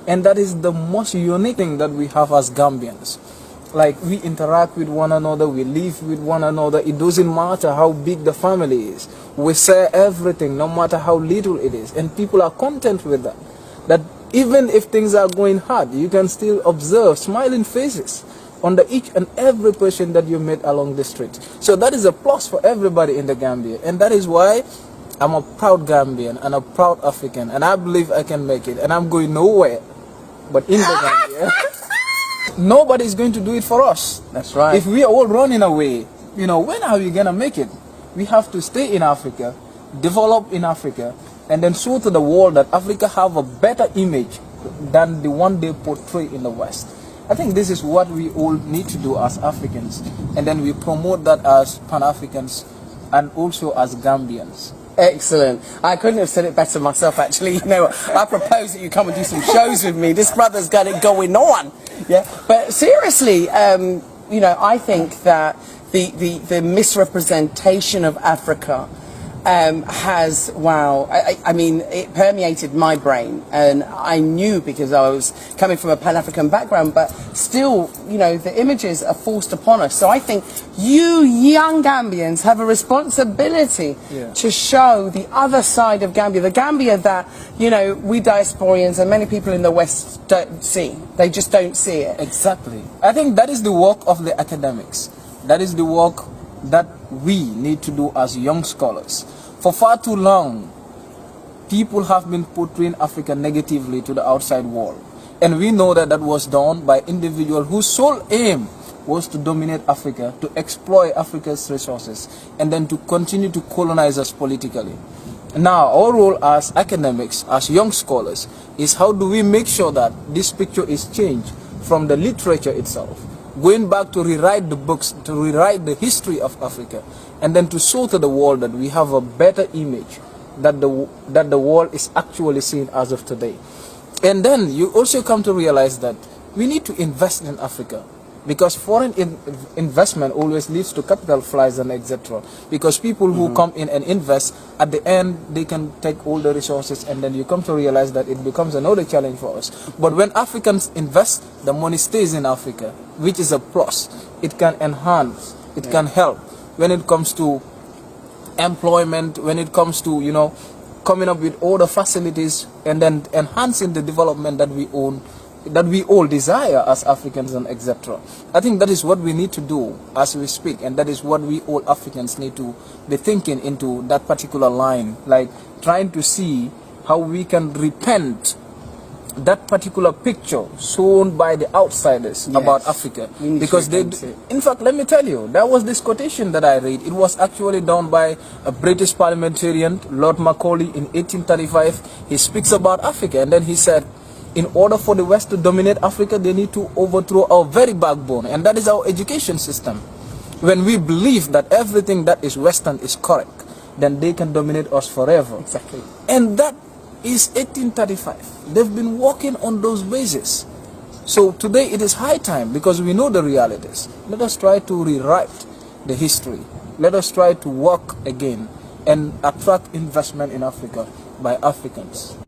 And that is the most unique thing that we have as Gambians. Like, we interact with one another, we live with one another. It doesn't matter how big the family is. We share everything, no matter how little it is. And people are content with that. That even if things are going hard, you can still observe smiling faces under each and every person that you meet along the street. So that is a plus for everybody in the Gambia. And that is why I'm a proud Gambian and a proud African. And I believe I can make it. And I'm going nowhere but in the Gambia. Nobody is going to do it for us. That's right. If we are all running away, when are we going to make it? We have to stay in Africa, develop in Africa, and then show to the world that Africa have a better image than the one they portray in the West. I think this is what we all need to do as Africans, and then we promote that as Pan-Africans and also as Gambians. Excellent. I couldn't have said it better myself, actually. I propose that you come and do some shows with me. This brother's got it going on. Yeah. But seriously, I think that the misrepresentation of Africa has, it permeated my brain, and I knew, because I was coming from a Pan-African background, but still, the images are forced upon us. So I think you young Gambians have a responsibility to show the other side of Gambia, the Gambia that, we diasporians and many people in the West don't see. They just don't see it. Exactly. I think that is the work of the academics. That is the work that we need to do as young scholars. For far too long, people have been portraying Africa negatively to the outside world. And we know that that was done by individuals whose sole aim was to dominate Africa, to exploit Africa's resources, and then to continue to colonize us politically. Now, our role as academics, as young scholars, is how do we make sure that this picture is changed from the literature itself, going back to rewrite the books, to rewrite the history of Africa, and then to show to the world that we have a better image that the world is actually seeing as of today. And then you also come to realize that we need to invest in Africa, because foreign investment always leads to capital flies and etc. Because people who come in and invest, at the end they can take all the resources, and then you come to realize that it becomes another challenge for us. But when Africans invest, the money stays in Africa, which is a plus. It can enhance, it can help when it comes to employment, when it comes to coming up with all the facilities and then enhancing the development that we own, that we all desire as Africans and etc. I think that is what we need to do as we speak, and that is what we all Africans need to be thinking into that particular line, like trying to see how we can repent that particular picture shown by the outsiders about Africa. Because in fact, let me tell you, there was this quotation that I read. It was actually done by a British parliamentarian, Lord Macaulay, in 1835. He speaks about Africa, and then he said, in order for the West to dominate Africa, they need to overthrow our very backbone, and that is our education system. When we believe that everything that is Western is correct, then they can dominate us forever. Exactly. And that is 1835. They've been working on those bases. So today it is high time, because we know the realities. Let us try to rewrite the history. Let us try to work again and attract investment in Africa by Africans.